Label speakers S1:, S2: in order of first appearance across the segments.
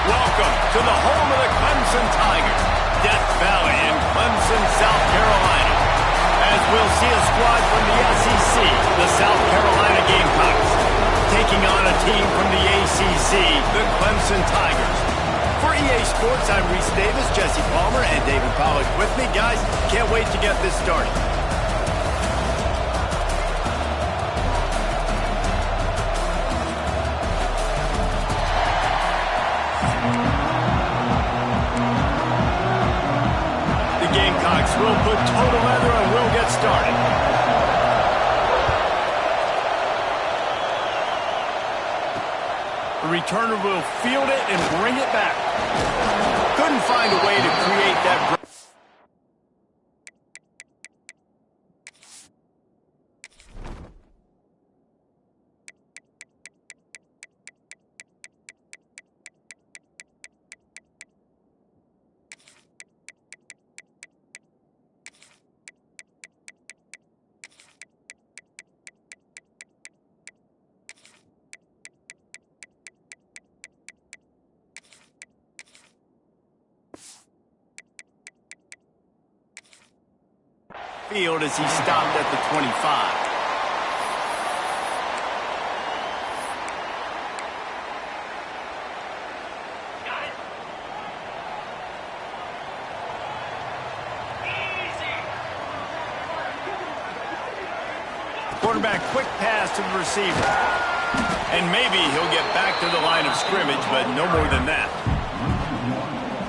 S1: Welcome to the home of the Clemson Tigers, Death Valley in Clemson, South Carolina. As we'll see a squad from the SEC, the South Carolina Gamecocks, taking on a team from the ACC, the Clemson Tigers. For EA Sports, I'm Reese Davis, Jesse Palmer, and David Pollack with me. Guys, can't wait to get this started. We'll put total leather and we'll get started. The returner will field it and bring it back. Couldn't find a way to create that. Field as he stopped at the 25. Quarterback quick pass to the receiver. And maybe he'll get back to the line of scrimmage, but no more than that.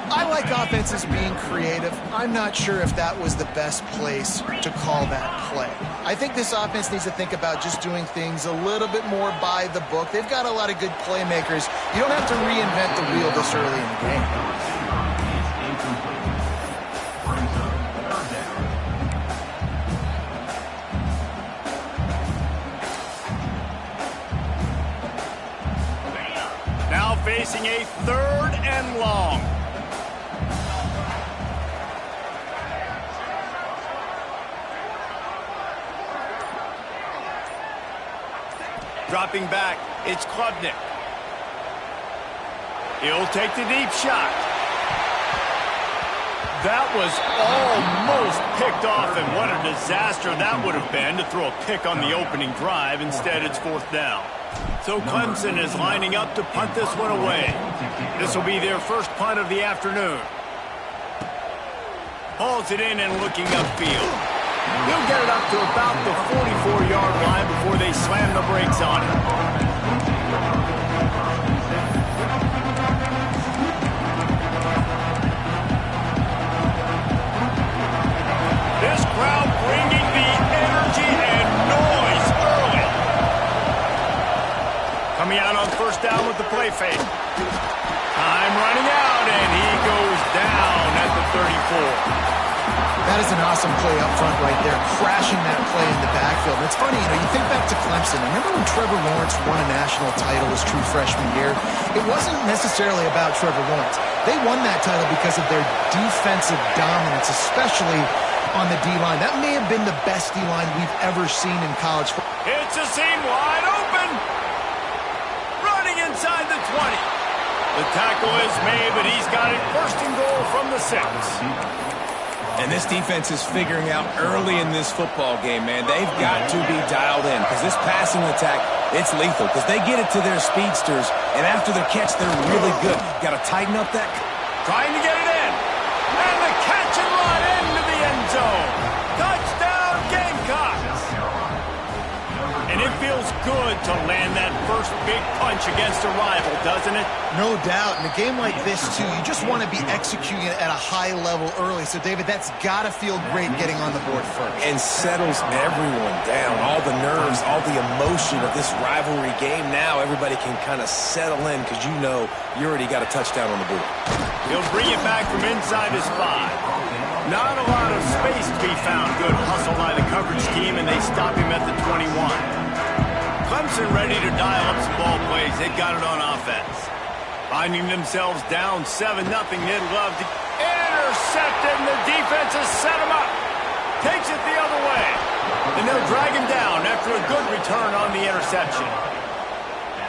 S2: I like offenses being creative. I'm not sure if that was the best place to call that play. I think this offense needs to think about just doing things a little bit more by the book. They've got a lot of good playmakers. You don't have to reinvent the wheel this early in the game.
S1: Now facing a 3rd and long. Dropping back, it's Klubnik. He'll take the deep shot. That was almost picked off, and what a disaster that would have been to throw a pick on the opening drive. Instead, it's 4th down. So Clemson is lining up to punt this one away. This will be their first punt of the afternoon. Hauls it in and looking upfield. He'll get it up to about the 44-yard line before they slam the brakes on it. This crowd bringing the energy and noise early. Coming out on 1st down with the play fake. Time running out, and he goes down at the 34.
S2: That is an awesome play up front right there, crashing that play in the backfield. And it's funny, you think back to Clemson. Remember when Trevor Lawrence won a national title his true freshman year? It wasn't necessarily about Trevor Lawrence. They won that title because of their defensive dominance, especially on the D-line. That may have been the best D-line we've ever seen in college football.
S1: It's a seam wide open. Running inside the 20. The tackle is made, but he's got it 1st and goal from the 6.
S3: And this defense is figuring out early in this football game, man. They've got to be dialed in because this passing attack, it's lethal because they get it to their speedsters, and after the catch, they're really good. Got to tighten up that.
S1: Trying to get it in. And the catch and run into the end zone. Touchdown, Gamecocks. And it feels good to land that first big punch against a rival, doesn't it?
S2: No doubt. In a game like this, too, you just want to be executing it at a high level early. So, David, that's got to feel great getting on the board first.
S3: And settles everyone down. All the nerves, all the emotion of this rivalry game. Now everybody can kind of settle in because you know you already got a touchdown on the board.
S1: He'll bring it back from inside his 5. Not a lot of space to be found. Good hustle by the coverage team, and they stop him at the 21. Clemson ready to dial up some ball plays. They've got it on offense. Finding themselves down 7-0. They'd love to intercept it, and the defense has set him up. Takes it the other way. And they'll drag him down after a good return on the interception.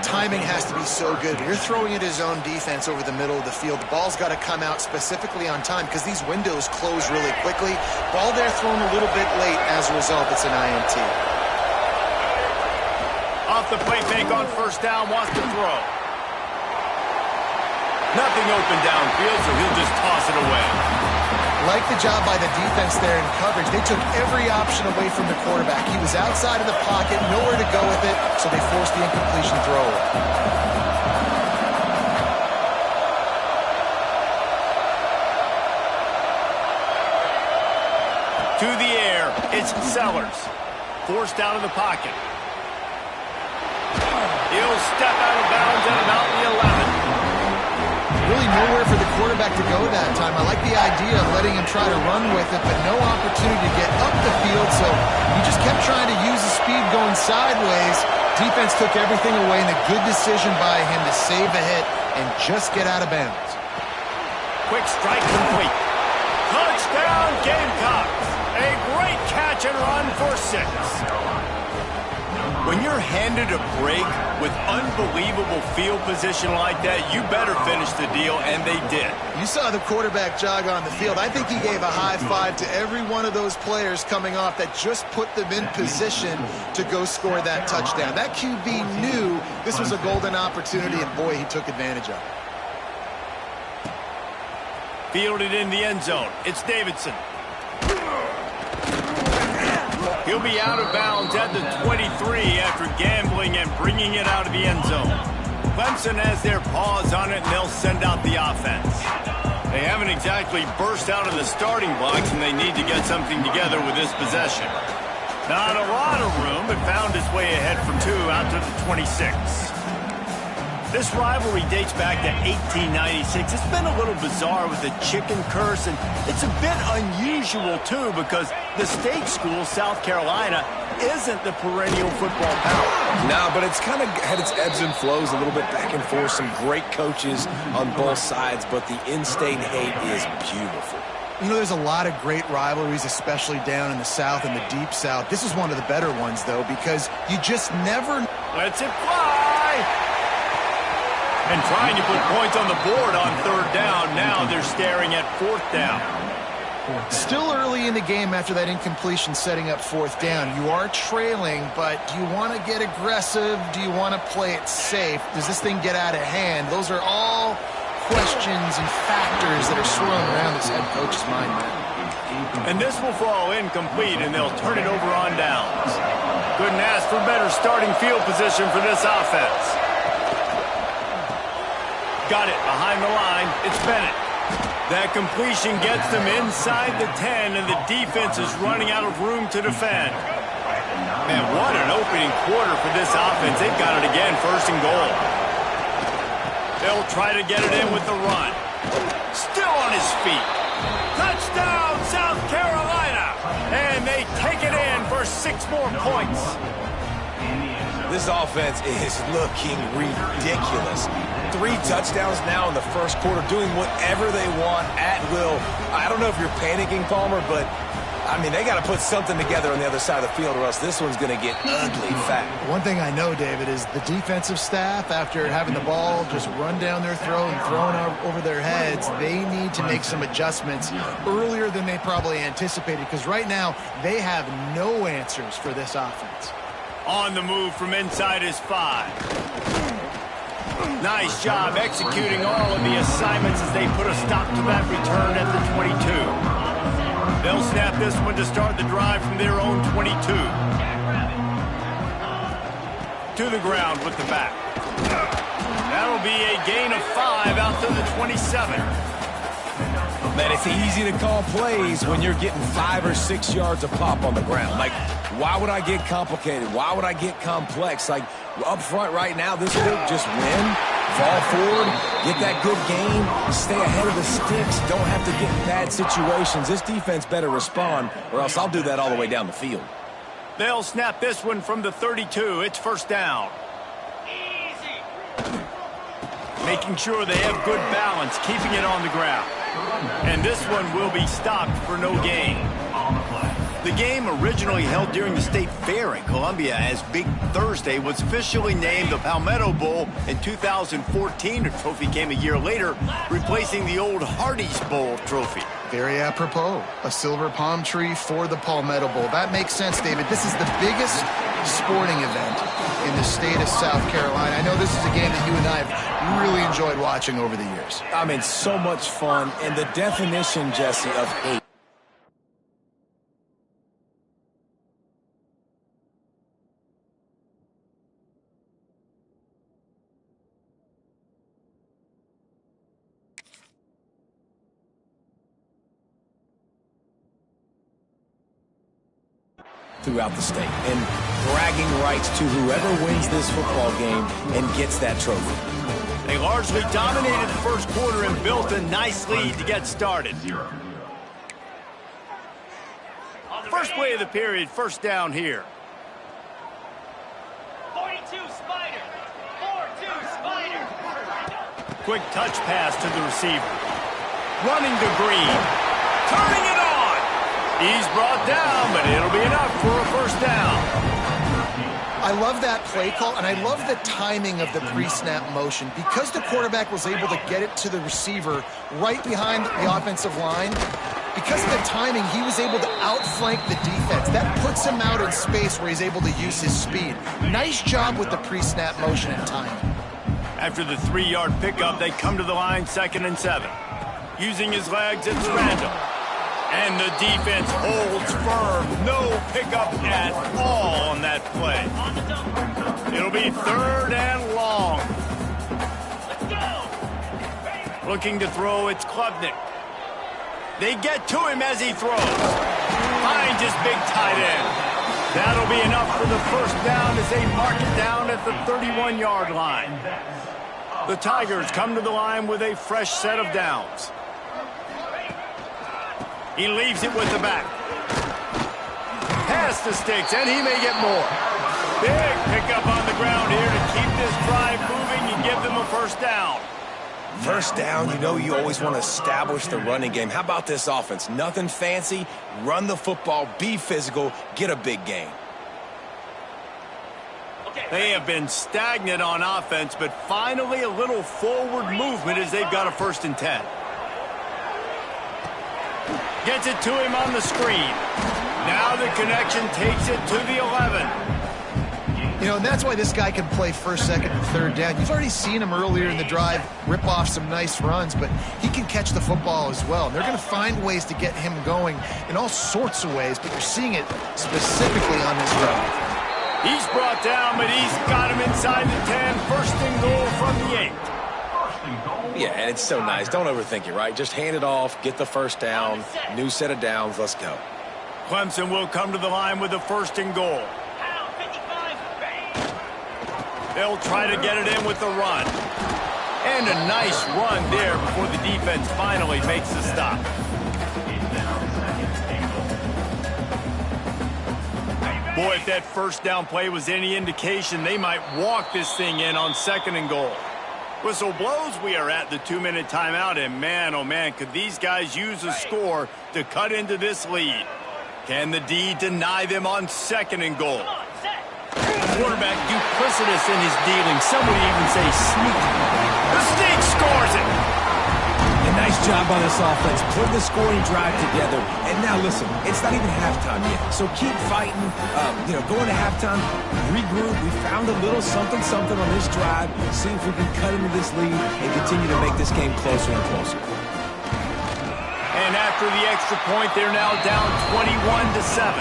S2: timing has to be so good. You're throwing at his own defense over the middle of the field. The ball's got to come out specifically on time because these windows close really quickly. Ball there thrown a little bit late. As a result, it's an INT.
S1: Off the play fake on first down, wants to throw. Nothing open downfield, so he'll just toss it away.
S2: Like the job by the defense there in coverage. They took every option away from the quarterback. He was outside of the pocket, nowhere to go with it, so they forced the incompletion throw.
S1: To the air, it's Sellers. Forced out of the pocket. He'll step out of bounds at about the 11.
S2: Really nowhere for the quarterback to go that time. I like the idea of letting him try to run with it, but no opportunity to get up the field, so he just kept trying to use the speed going sideways. Defense took everything away, and a good decision by him to save a hit and just get out of bounds.
S1: Quick strike complete. Touchdown, Gamecocks. A great catch and run for 6. When you're handed a break with unbelievable field position like that, you better finish the deal, and they did.
S2: You saw the quarterback jog on the field. I think he gave a high five to every one of those players coming off that just put them in position to go score that touchdown. That QB knew this was a golden opportunity, and boy, he took advantage of it.
S1: Fielded in the end zone. It's Davidson. He'll be out of bounds at the 23 after gambling and bringing it out of the end zone. Clemson has their paws on it, and they'll send out the offense. They haven't exactly burst out of the starting blocks, and they need to get something together with this possession. Not a lot of room. It found its way ahead for 2 out to the 26. This rivalry dates back to 1896. It's been a little bizarre with the chicken curse, and it's a bit unusual, too, because the state school, South Carolina, isn't the perennial football power.
S3: No, but it's kind of had its ebbs and flows, a little bit back and forth, some great coaches on both sides, but the in-state hate is beautiful.
S2: You know, there's a lot of great rivalries, especially down in the South and the Deep South. This is one of the better ones, though, because you just never...
S1: Lets it fly! And trying to put points on the board on 3rd down. Now they're staring at 4th down.
S2: Still early in the game after that incompletion setting up 4th down. You are trailing, but do you want to get aggressive? Do you want to play it safe? Does this thing get out of hand? Those are all questions and factors that are swirling around this head coach's mind now.
S1: And this will fall incomplete, and they'll turn it over on downs. Couldn't ask for better starting field position for this offense. Got it behind the line. It's Bennett. That completion gets them inside the 10, and the defense is running out of room to defend. Man, what an opening quarter for this offense. They've got it again, 1st and goal. They'll try to get it in with the run. Still on his feet. Touchdown, South Carolina! And they take it in for 6 more points.
S3: This offense is looking ridiculous. 3 touchdowns now in the 1st quarter, doing whatever they want at will. I don't know if you're panicking, Palmer, but, I mean, they got to put something together on the other side of the field, or else this one's going to get ugly fat.
S2: One thing I know, David, is the defensive staff, after having the ball just run down their throat and thrown over their heads, they need to make some adjustments earlier than they probably anticipated, because right now they have no answers for this offense.
S1: On the move from inside his 5. Nice job executing all of the assignments as they put a stop to that return at the 22. They'll snap this one to start the drive from their own 22. To the ground with the back. That'll be a gain of 5 out to the 27.
S3: Man, it's easy to call plays when you're getting 5 or 6 yards of pop on the ground. Like, why would I get complicated? Why would I get complex? Like, up front right now, this could just win, fall forward, get that good game, stay ahead of the sticks, don't have to get in bad situations. This defense better respond, or else I'll do that all the way down the field.
S1: They'll snap this one from the 32. It's 1st down. Making sure they have good balance, keeping it on the ground. And this one will be stopped for no gain. The game, originally held during the State Fair in Columbia as Big Thursday, was officially named the Palmetto Bowl in 2014. The trophy came a year later, replacing the old Hardee's Bowl trophy.
S2: Very apropos. A silver palm tree for the Palmetto Bowl. That makes sense, David. This is the biggest sporting event in the state of South Carolina. I know this is a game that you and I have really enjoyed watching over the years.
S3: I mean, so much fun, and the definition, Jesse, of hate. Throughout the state, and bragging rights to whoever wins this football game and gets that trophy.
S1: They largely dominated the first quarter and built a nice lead to get started. First play of the period, first down here.
S4: 42 Spider. 4-2 Spider.
S1: Quick touch pass to the receiver. Running to Green. Turning it on. He's brought down, but it'll be enough for a first down.
S2: I love that play call, and I love the timing of the pre-snap motion. Because the quarterback was able to get it to the receiver right behind the offensive line, because of the timing, he was able to outflank the defense. That puts him out in space where he's able to use his speed. Nice job with the pre-snap motion and timing.
S1: After the 3-yard pickup, they come to the line, 2nd and 7. Using his legs, it's Randall. And the defense holds firm. No pickup at all on that play. It'll be 3rd and long. Looking to throw, it's Klubnik. They get to him as he throws. Finds his big tight end. That'll be enough for the first down as they mark it down at the 31-yard line. The Tigers come to the line with a fresh set of downs. He leaves it with the back. Pass the sticks, and he may get more. Big pickup on the ground here to keep this drive moving and give them a first down.
S3: First down, you know you always want to establish the running game. How about this offense? Nothing fancy. Run the football, be physical, get a big gain.
S1: They have been stagnant on offense, but finally a little forward movement as they've got a 1st and 10. Gets it to him on the screen. Now the connection takes it to the 11.
S2: You know, and that's why this guy can play 1st, 2nd, and 3rd down. You've already seen him earlier in the drive rip off some nice runs, but he can catch the football as well. And they're going to find ways to get him going in all sorts of ways, but you're seeing it specifically on this drive.
S1: He's brought down, but he's got him inside the 10. 1st and goal from the 8.
S3: Yeah, and it's so nice. Don't overthink it, right? Just hand it off, get the first down, new set of downs, let's go.
S1: Clemson will come to the line with a 1st and goal. They'll try to get it in with the run. And a nice run there before the defense finally makes the stop. Boy, if that first down play was any indication, they might walk this thing in on 2nd and goal. Whistle blows, we are at the 2-minute timeout, and man, oh man, could these guys use a score to cut into this lead. Can the D deny them on 2nd and goal? Quarterback duplicitous in his dealing. Some would even say sneaky. The Sneak scores it.
S3: A nice job on this offense. Put the scoring drive together. And now listen, it's not even halftime yet. So keep fighting. Going to halftime, regroup. We found a little something on this drive. See if we can cut into this lead and continue to make this game closer and closer.
S1: And after the extra point, they're now down 21-7.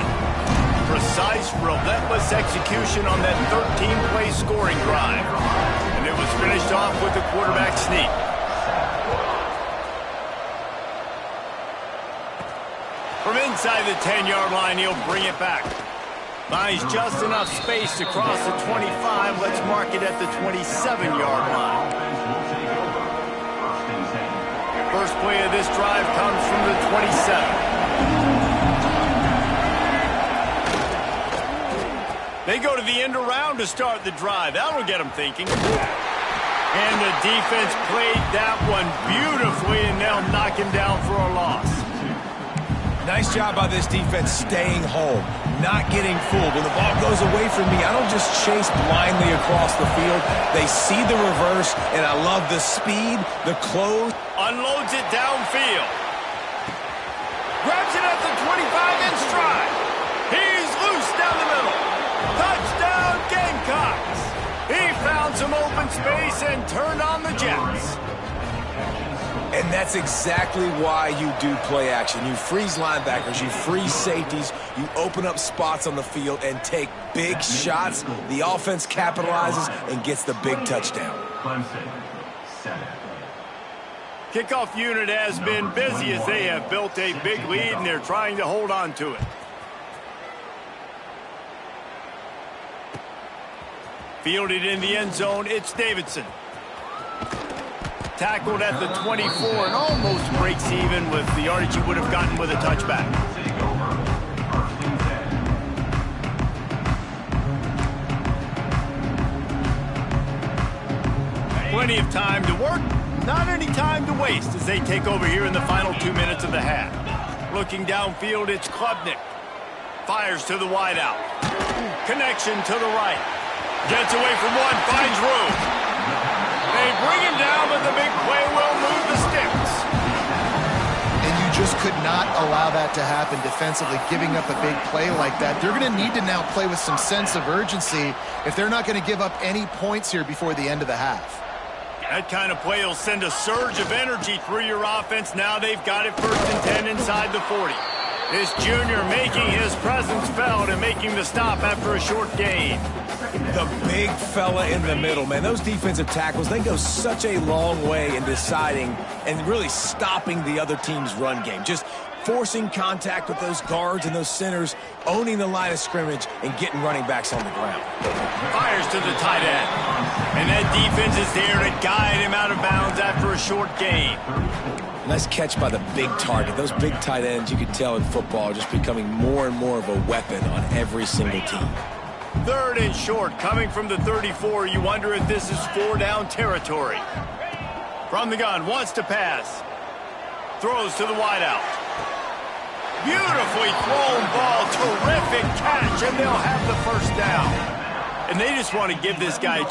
S1: Precise, relentless execution on that 13-play scoring drive. And it was finished off with the quarterback sneak. From inside the 10-yard line, he'll bring it back. Finds just enough space to cross the 25. Let's mark it at the 27-yard line. First play of this drive comes from the 27. They go to the end around to start the drive. That'll get them thinking. And the defense played that one beautifully, and they'll knock him down for a loss.
S3: Nice job by this defense staying home, not getting fooled. When the ball goes away from me, I don't just chase blindly across the field. They see the reverse, and I love the speed, the close.
S1: Unloads it downfield. Grabs it at the 25 in stride. He's loose down the middle. Touchdown, Gamecocks. He found some open space and turned on the Jets.
S3: And that's exactly why you do play action. You freeze linebackers, you freeze safeties, you open up spots on the field and take big shots. The offense capitalizes and gets the big touchdown.
S1: Kickoff unit has been busy as they have built a big lead and they're trying to hold on to it. Fielded in the end zone, it's Davidson. Tackled at the 24 and almost breaks even with the yardage he would have gotten with a touchback. Plenty of time to work, not any time to waste as they take over here in the final 2 minutes of the half. Looking downfield, it's Klubnik. Fires to the wideout. Connection to the right. Gets away from one, finds room. They bring him down, but the big play will move the sticks.
S2: And you just could not allow that to happen defensively, giving up a big play like that. They're going to need to now play with some sense of urgency if they're not going to give up any points here before the end of the half.
S1: That kind of play will send a surge of energy through your offense. Now they've got it 1st and 10 inside the 40. This junior making his presence felt and making the stop after a short gain.
S3: The big fella in the middle, man. Those defensive tackles, they go such a long way in deciding and really stopping the other team's run game. Just forcing contact with those guards and those centers, owning the line of scrimmage, and getting running backs on the ground.
S1: Fires to the tight end. And that defense is there to guide him out of bounds after a short gain.
S3: Nice catch by the big target. Those big tight ends, you can tell in football, are just becoming more and more of a weapon on every single team.
S1: 3rd and short, coming from the 34. You wonder if this is 4-down territory. From the gun, wants to pass. Throws to the wideout. Beautifully thrown ball, terrific catch, and they'll have the 1st down. And they just want to give this guy...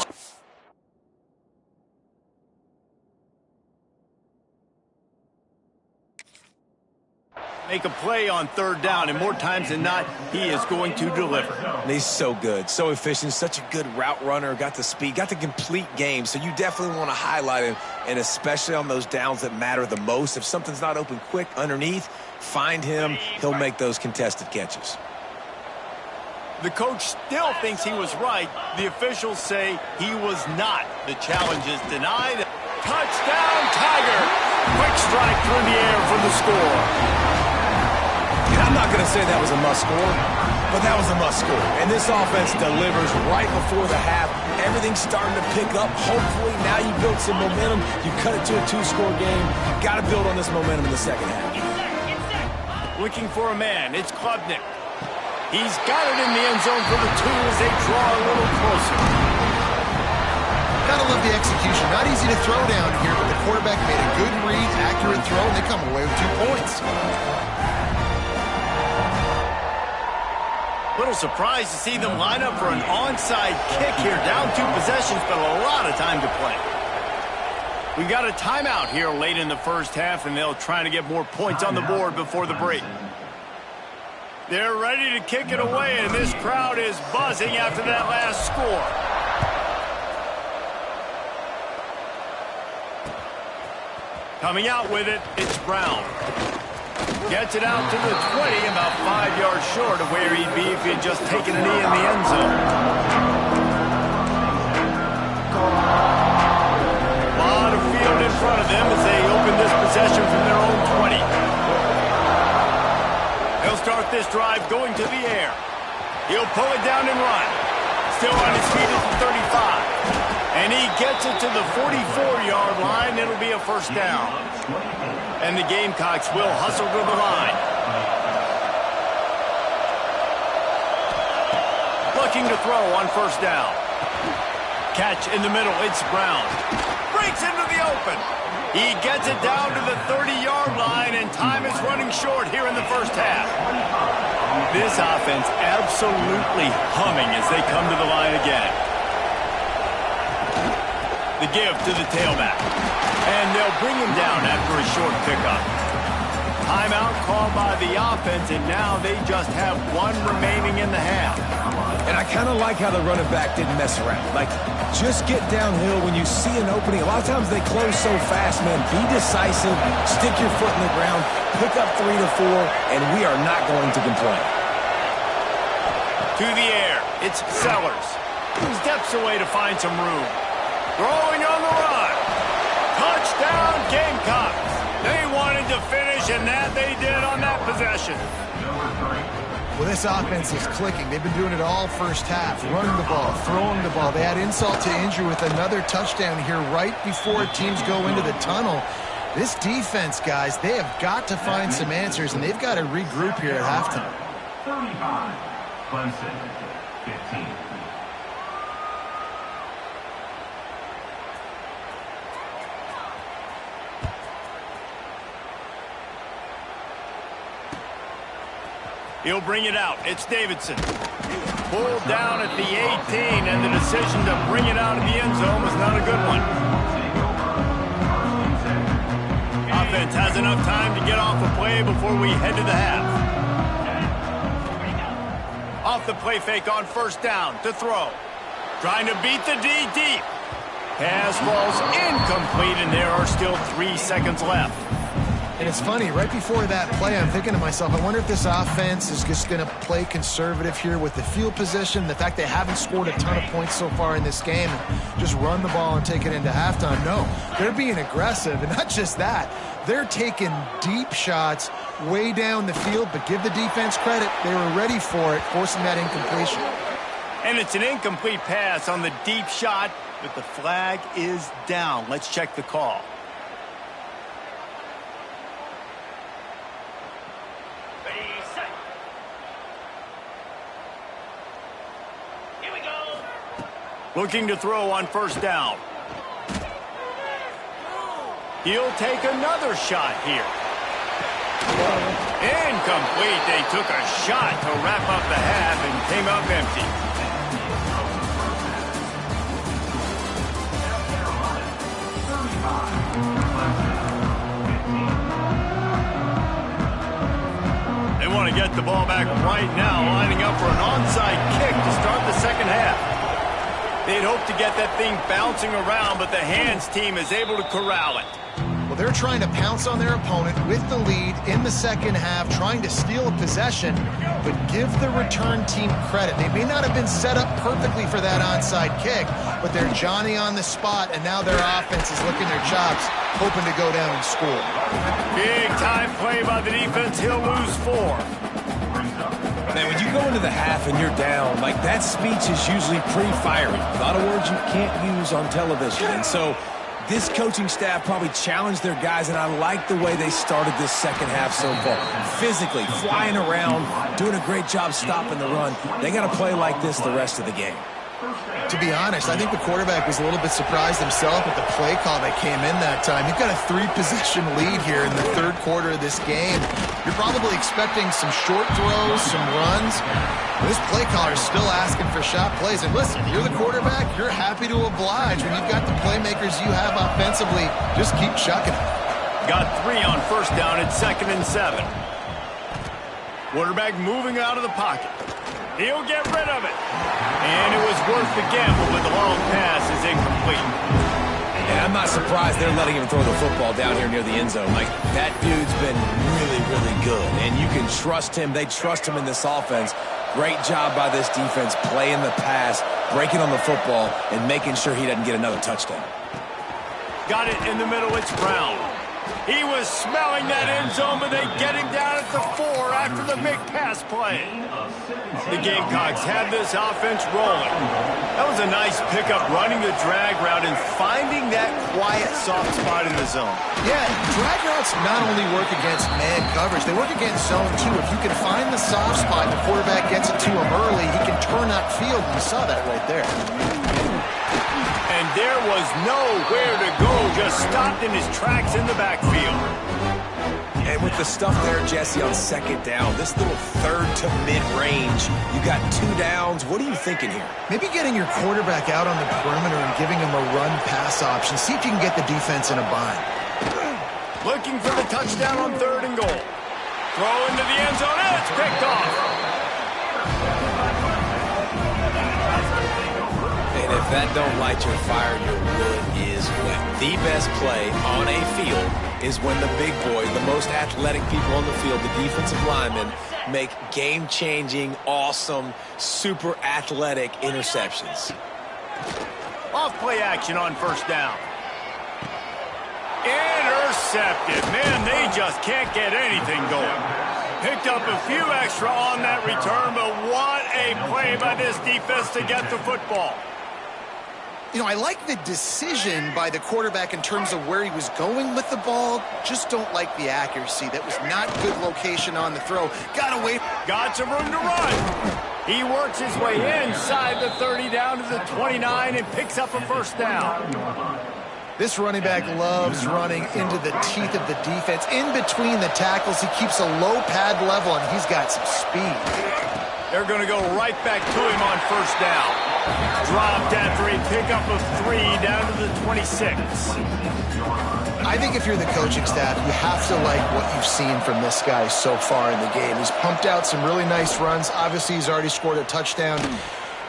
S1: make a play on 3rd down, and more times than not, he is going to deliver.
S3: And he's so good, so efficient, such a good route runner, got the speed, got the complete game, so you definitely want to highlight him, and especially on those downs that matter the most. If something's not open quick underneath, find him, he'll make those contested catches.
S1: The coach still thinks he was right. The officials say he was not. The challenge is denied. Touchdown, Tiger! Quick strike through the air for the score.
S3: And I'm not going to say that was a must score, but that was a must score. And this offense delivers right before the half. Everything's starting to pick up. Hopefully now you build some momentum. You cut it to a 2-score game. Got to build on this momentum in the second half.
S1: Looking for a man. It's Klubnik. He's got it in the end zone for the 2 as they draw a little closer.
S2: Gotta love the execution. Not easy to throw down here, but the quarterback made a good read, accurate throw, and they come away with 2 points.
S1: Little surprised to see them line up for an onside kick here. Down 2 possessions, but a lot of time to play. We've got a timeout here late in the 1st half, and they'll try to get more points on the board before the break. They're ready to kick it away, and this crowd is buzzing after that last score. Coming out with it, it's Brown. Gets it out to the 20, about 5 yards short of where he'd be if he had just taken a knee in the end zone. A lot of field in front of them as they open this possession from their own 20. He'll start this drive going to the air. He'll pull it down and run. Still on his feet at the 35. And he gets it to the 44-yard line. It'll be a 1st down. And the Gamecocks will hustle to the line. Looking to throw on 1st down. Catch in the middle. It's Brown. breaks into the open. He gets it down to the 30-yard line, and time is running short here in the first half. This offense absolutely humming as they come to the line again. The give to the tailback. And they'll bring him down after a short pickup. Timeout called by the offense, and now they just have one remaining in the half.
S3: And I kind of like how the running back didn't mess around. Like, just get downhill when you see an opening. A lot of times they close so fast, man. Be decisive, stick your foot in the ground, pick up 3 to 4, and we are not going to complain.
S1: To the air, it's Sellers. He steps away to find some room. Throwing on the run. Touchdown, Gamecocks. They wanted to finish, and that they did on that possession.
S2: Well, this offense is clicking. They've been doing it all first half, running the ball, throwing the ball. They add insult to injury with another touchdown here right before teams go into the tunnel. This defense, guys, they have got to find some answers, and they've got to regroup here at halftime.
S5: 35, Clemson, 15.
S1: He'll bring it out. It's Davidson. Pulled down at the 18, and the decision to bring it out of the end zone was not a good one. Offense has enough time to get off a play before we head to the half. Off the play fake on first down to throw. Trying to beat the D deep. Pass falls incomplete, and there are still 3 seconds left.
S2: And it's funny, right before that play, I'm thinking to myself, I wonder if this offense is just going to play conservative here with the field position, the fact they haven't scored a ton of points so far in this game, and just run the ball and take it into halftime. No, they're being aggressive, and not just that. They're taking deep shots way down the field, but give the defense credit. They were ready for it, forcing that incompletion.
S1: And it's an incomplete pass on the deep shot, but the flag is down. Let's check the call. Looking to throw on first down. He'll take another shot here. Incomplete. They took a shot to wrap up the half and came up empty. They want to get the ball back right now, lining up for an onside kick to start the second half. They'd hope to get that thing bouncing around, but the hands team is able to corral it.
S2: Well, they're trying to pounce on their opponent with the lead in the second half, trying to steal a possession, but give the return team credit. They may not have been set up perfectly for that onside kick, but they're Johnny on the spot, and now their offense is licking their chops, hoping to go down and score.
S1: Big time play by the defense. He'll lose 4.
S3: Man, when you go into the half and you're down, like, that speech is usually pretty fiery. A lot of words you can't use on television. And so this coaching staff probably challenged their guys, and I like the way they started this second half so far. Physically, flying around, doing a great job stopping the run. They got to play like this the rest of the game.
S2: To be honest, I think the quarterback was a little bit surprised himself with the play call that came in that time. You've got a 3-possession lead here in the third quarter of this game. You're probably expecting some short throws, some runs. This play caller is still asking for shot plays. And listen, you're the quarterback. You're happy to oblige when you've got the playmakers you have offensively. Just keep chucking it.
S1: Got 3 on first down at 2nd and 7. Quarterback moving out of the pocket. He'll get rid of it. And it was worth the gamble, but the long pass is incomplete.
S3: And I'm not surprised they're letting him throw the football down here near the end zone. Like, that dude's been really, really good. And you can trust him. They trust him in this offense. Great job by this defense playing the pass, breaking on the football, and making sure he doesn't get another touchdown.
S1: Got it in the middle. It's Brown. He was smelling that end zone, but they get him down at the 4 after the big pass play. The Gamecocks have this offense rolling. That was a nice pickup, running the drag route and finding that quiet, soft spot in the zone.
S2: Yeah, drag routes not only work against man coverage, they work against zone too. If you can find the soft spot, the quarterback gets it to him early, he can turn upfield. You saw that right there.
S1: And there was nowhere to go, just stopped in his tracks in the backfield.
S3: And with the stuff there, Jesse, on second down, this little third to mid-range, you got 2 downs. What are you thinking here?
S2: Maybe getting your quarterback out on the perimeter and giving him a run-pass option. See if you can get the defense in a bind.
S1: Looking for the touchdown on 3rd and goal. Throw into the end zone, and it's picked off.
S3: And if that don't light your fire, your wood is wet. The best play on a field is when the big boys, the most athletic people on the field, the defensive linemen, make game-changing, awesome, super athletic interceptions.
S1: Off play action on 1st down. Intercepted. Man, they just can't get anything going. Picked up a few extra on that return, but what a play by this defense to get the football.
S2: You know, I like the decision by the quarterback in terms of where he was going with the ball. Just don't like the accuracy. That was not good location on the throw. Got away.
S1: Got some room to run. He works his way inside the 30 down to the 29 and picks up a 1st down.
S2: This running back loves running into the teeth of the defense. In between the tackles, he keeps a low pad level, and he's got some speed.
S1: They're going to go right back to him on 1st down. Dropped after a pickup of 3 down to the 26.
S2: I think if you're the coaching staff, you have to like what you've seen from this guy so far in the game. He's pumped out some really nice runs. Obviously, he's already scored a touchdown.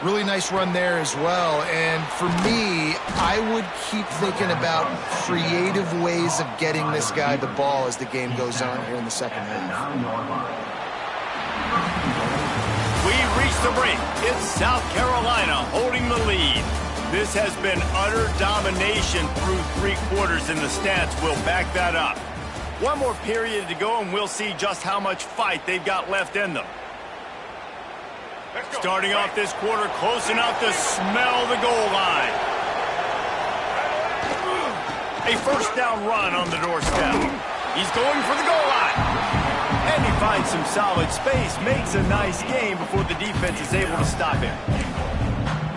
S2: Really nice run there as well. And for me, I would keep thinking about creative ways of getting this guy the ball as the game goes on here in the second half.
S1: We reached the break. It's South Carolina holding the lead. This has been utter domination through 3 quarters, and the stats will back that up. One more period to go, and we'll see just how much fight they've got left in them. Starting off this quarter close enough to smell the goal line. A 1st down run on the doorstep. He's going for the goal line. And he finds some solid space, makes a nice game before the defense is able to stop him.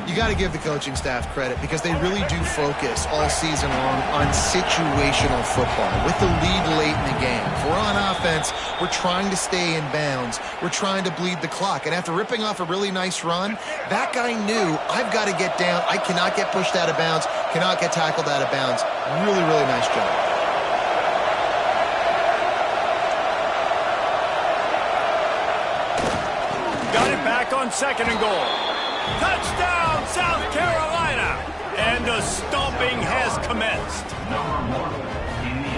S2: You got to give the coaching staff credit because they really do focus all season long on situational football with the lead late in the game. If we're on offense, we're trying to stay in bounds. We're trying to bleed the clock. And after ripping off a really nice run, that guy knew, I've got to get down. I cannot get pushed out of bounds, cannot get tackled out of bounds. Really, really nice job.
S1: Got it back on 2nd and goal. Touchdown, South Carolina! And the stomping has commenced.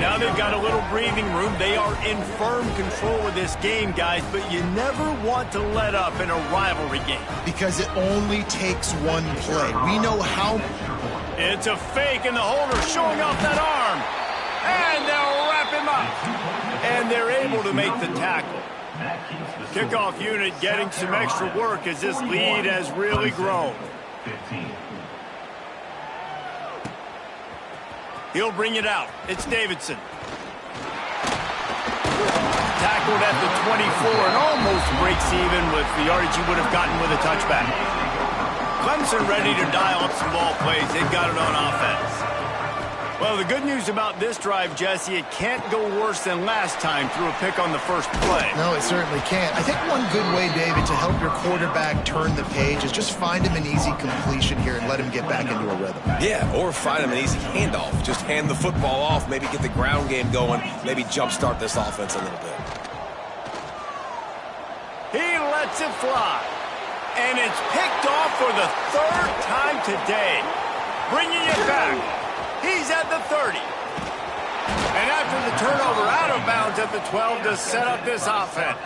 S1: Now they've got a little breathing room. They are in firm control of this game, guys, but you never want to let up in a rivalry game.
S2: Because it only takes one play. We know how...
S1: It's a fake, and the holder showing off that arm. And they'll wrap him up. And they're able to make the tackle. Kickoff unit getting some extra work as this lead has really grown. He'll bring it out. It's Davidson. Tackled at the 24 and almost breaks even with the yardage he would have gotten with a touchback. Clemson ready to dial up some ball plays. They've got it on offense. Well, the good news about this drive, Jesse, it can't go worse than last time through a pick on the first play.
S2: No, it certainly can't. I think one good way, David, to help your quarterback turn the page is just find him an easy completion here and let him get back into a rhythm.
S3: Yeah, or find him an easy handoff. Just hand the football off, maybe get the ground game going, maybe jumpstart this offense a little bit.
S1: He lets it fly. And it's picked off for the 3rd time today. Bringing it back. He's at the 30. And after the turnover, out of bounds at the 12 to set up this offense.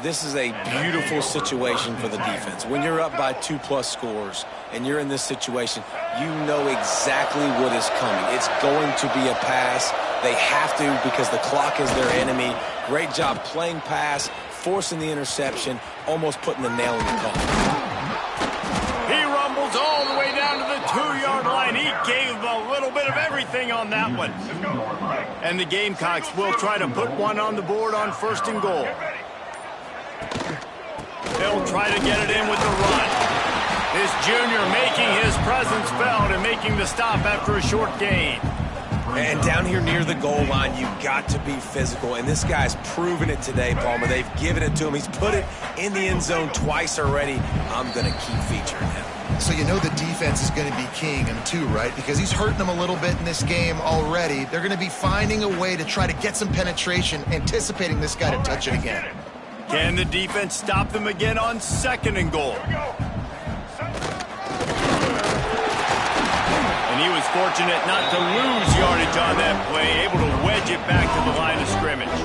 S3: This is a beautiful situation for the defense. When you're up by 2+ scores and you're in this situation, you know exactly what is coming. It's going to be a pass. They have to because the clock is their enemy. Great job playing pass, forcing the interception, almost putting the nail in the coffin.
S1: He rumbles all the way down to the 2-yard line. He gave a little bit of everything on that one. And the Gamecocks will try to put one on the board on 1st and goal. They'll try to get it in with the run. This junior making his presence felt and making the stop after a short gain.
S3: And down here near the goal line, you've got to be physical. And this guy's proven it today, Palmer. They've given it to him. He's put it in the end zone twice already. I'm going to keep featuring him.
S2: So you know the defense is going to be keying him too, right? Because he's hurting them a little bit in this game already. They're going to be finding a way to try to get some penetration, anticipating this guy to touch it again.
S1: Can the defense stop them again on 2nd and goal? And he was fortunate not to lose yardage on that play, able to wedge it back to the line of scrimmage.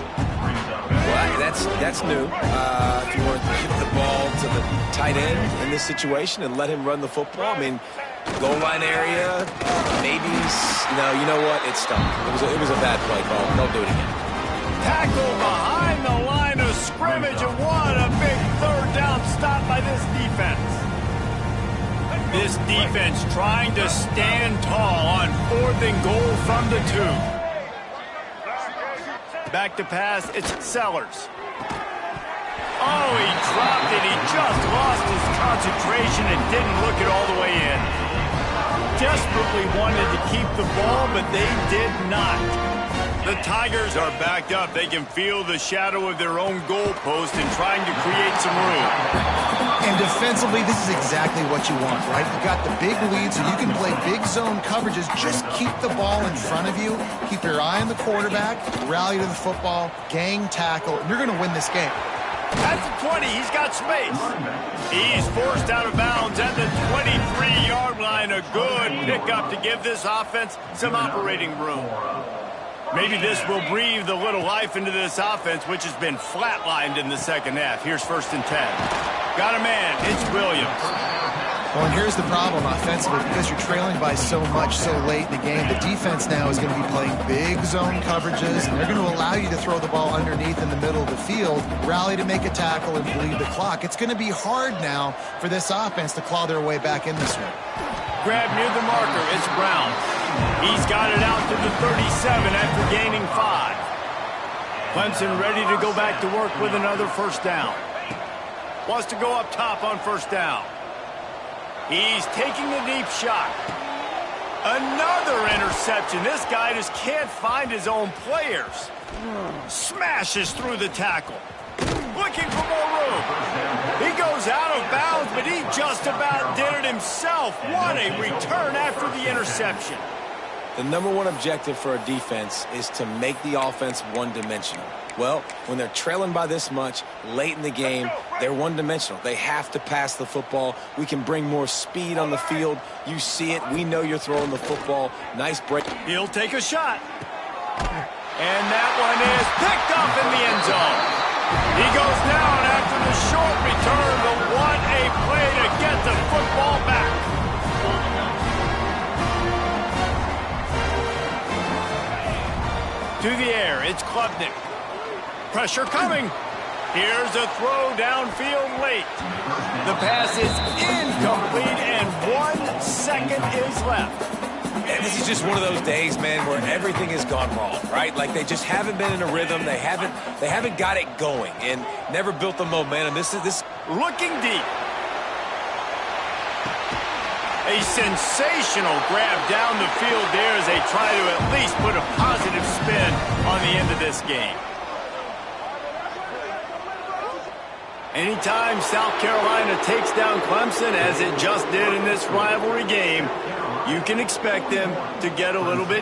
S3: Well, that's new. If you want to give the ball to the tight end in this situation and let him run the football, I mean, goal line area, maybe. No, you know what? It stunk. It was a bad play call. Don't do it again.
S1: Tackle behind the line of scrimmage, and what a big 3rd down stop by this defense. This defense trying to stand tall on 4th and goal from the 2. Back to pass, it's Sellers. Oh, he dropped it. He just lost his concentration and didn't look it all the way in. Desperately wanted to keep the ball, but they did not. The Tigers are backed up. They can feel the shadow of their own goalpost and trying to create some room.
S2: And defensively, this is exactly what you want, right? You got the big lead, so you can play big zone coverages. Just keep the ball in front of you. Keep your eye on the quarterback. Rally to the football. Gang tackle. And you're going to win this game.
S1: At the 20, he's got space. He's forced out of bounds at the 23-yard line. A good pickup to give this offense some operating room. Maybe this will breathe a little life into this offense, which has been flatlined in the 2nd half. Here's 1st and 10. Got a man. It's Williams.
S2: Well, and here's the problem offensively. Because you're trailing by so much so late in the game, the defense now is going to be playing big zone coverages, and they're going to allow you to throw the ball underneath in the middle of the field, rally to make a tackle, and bleed the clock. It's going to be hard now for this offense to claw their way back in this one.
S1: Grab near the marker. It's Brown. He's got it out to the 37 after gaining 5. Clemson ready to go back to work with another 1st down. Wants to go up top on 1st down. He's taking a deep shot. Another interception. This guy just can't find his own players. Smashes through the tackle. Looking for more room. He goes out of bounds, but he just about did it himself. What a return after the interception.
S3: The #1 objective for a defense is to make the offense one-dimensional. Well, when they're trailing by this much late in the game, they're one-dimensional. They have to pass the football. We can bring more speed on the field. You see it. We know you're throwing the football. Nice break.
S1: He'll take a shot. And that one is picked up in the end zone. He goes down after the short return, but what a play to get the football back. To the air, it's Klubnik. Pressure coming. Here's a throw downfield late. The pass is incomplete, and 1 second is left.
S3: And this is just one of those days, man, where everything has gone wrong, right? Like they just haven't been in a rhythm. They haven't got it going and never built the momentum. This
S1: looking deep. A sensational grab down the field there as they try to at least put a positive spin on the end of this game. Anytime South Carolina takes down Clemson, as it just did in this rivalry game, you can expect them to get a little bit